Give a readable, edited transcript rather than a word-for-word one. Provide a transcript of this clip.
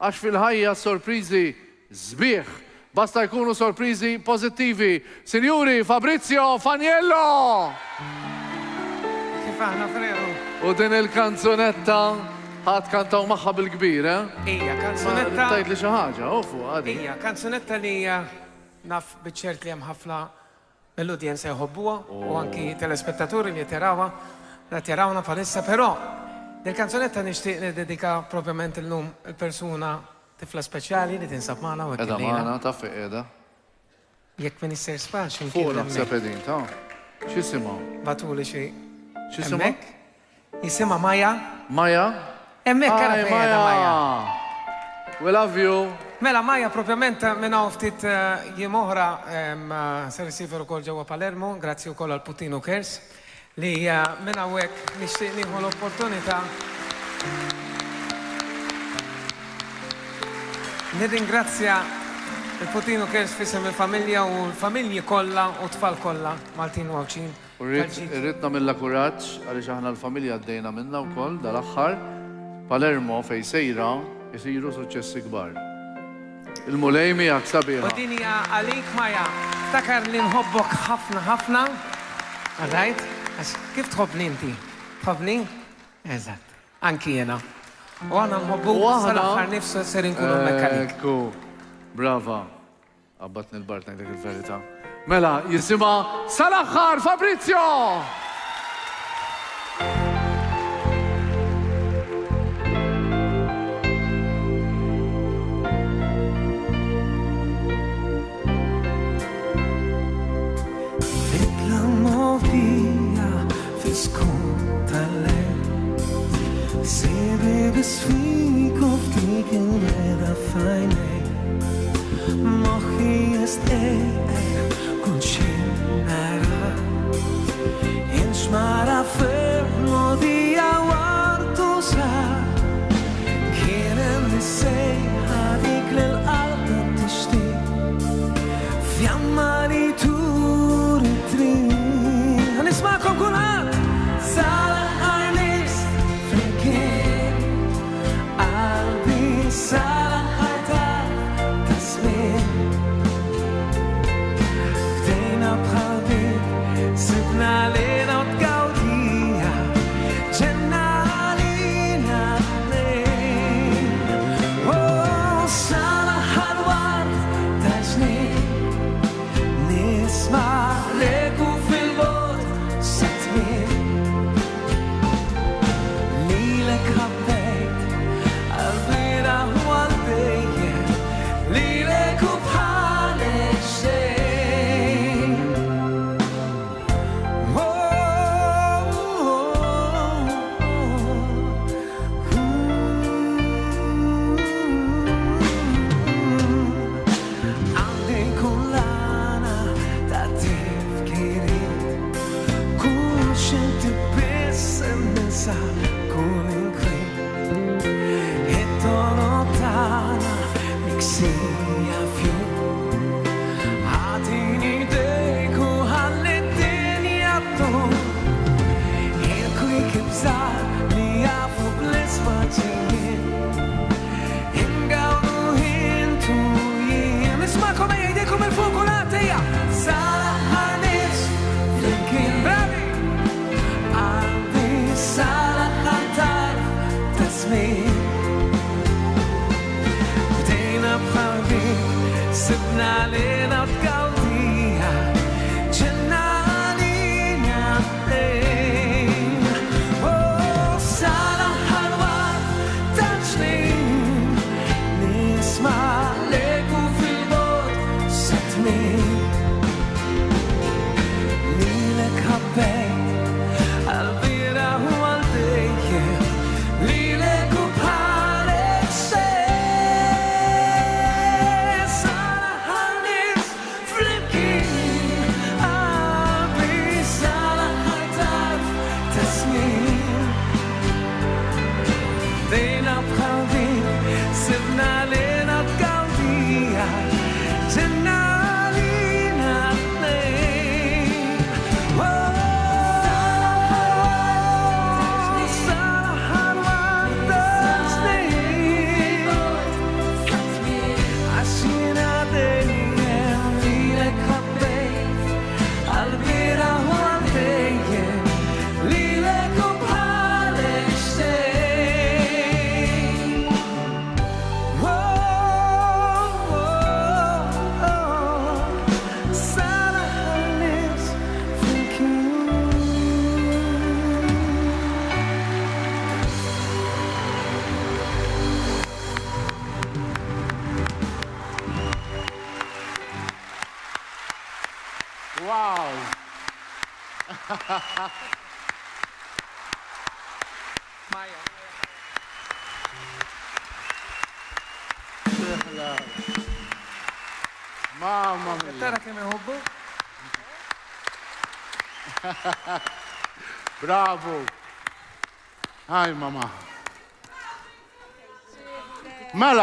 Għax fil-ħajja sorprizi zbieħ. Basta jkunu sorprizi pozittivi. Sinjuri, Fabrizio Faniello! Kif aħna freru? U din il-kanzunetta ħad kantaw maħħa bil-kbir, Ija, kanzunetta. Tajt li xi ħaġa, ufu, għadi. Ija, kanzunetta li naf biċċert li hemm ħafna mill-udjenza jħobbuha u anki telespettaturi li jtirawna palissa, però del kanzunetta nixtieq nidedika propjament illum il-persuna tifla speċjali li tinsab magħna u Edha magħna, taf edha. Jekk Minister Spaċ Fuq naħseb edin, ta' x'isimaw? Batuli xi. X'isimaw? Jisimha Maja. Maja? Hemmhekk kara fejn Maja. We love you. Mela Maja propjament minn hawn ftit jiem oħra ser isifer ukoll ġewwa Palermo, grazzi wkoll għal Putino Kers, li minn hawnhekk nixtieq nieħu l-opportunità nirringrazzja il-Putino Kers fisem il-familja u l-familji kollha u tfal kollha Maltin u Għawċin. Irritna milla kuraġġ għaliex aħna l-familja għaddejna minna wkoll dal-aħħar Palermo fej sejra jisiru suċċessi kbar. Il-mulejmi għak sabiħa. U din hija għalik Maja, ftakar li nħobbok ħafna ħafna. Għalajt? Kif tħobbni inti? Tħobbni? Eżatt. Anki jena. U għana nħobbu sal-axħar nifsu ser inkunu mekkanik. Ekku, brava. Għabbatni l-bart ngħidlek il-verita. Mela, jisima sal-axħar Fabrizio! Sweet of taking weather fine. Mochi jest kunchinara. Inchmara fermo di awarto sa. Kienem nisej ħadik l-qalba tixti. Fjamma li turi trin. Għanismakom kulħadd. Sala għarnis flimkien. Sala ħajtar tasmin Bdejna bħalbin Sibna lejna u tgawdija Ġenna għalina t-nejn Sala ħalwar ta' ġnejn Nisma leku fil-vot satmin Lilek ħabbejt Albina hu għal-bejjen li leku bħalek xejn. Għandi kullana ta' tifkirit kull xinti biss nisa kull inkrit Tana miksija fju Għatini dejku għall-dinja tum Il-kwi kibżar li jafu bl-ismaġin Ingawnu hintu jien Nismakom ejdejkum il-fukulatija Sala ħanis flimkien baby Għalbi sala ħantar tasmin Sibna lejna u tgawdija Ġenna għalina t-lejn Sala ħalwat ta' ġnejn Nisma leku fil-bot satmin Lilek ħabbejt għal-bira u għal-dejjem Lilek u bħalek xejn Wow! Maja. Mamma mia! Tara kemm iħobbu? Bravo! Hi, mama. Mela!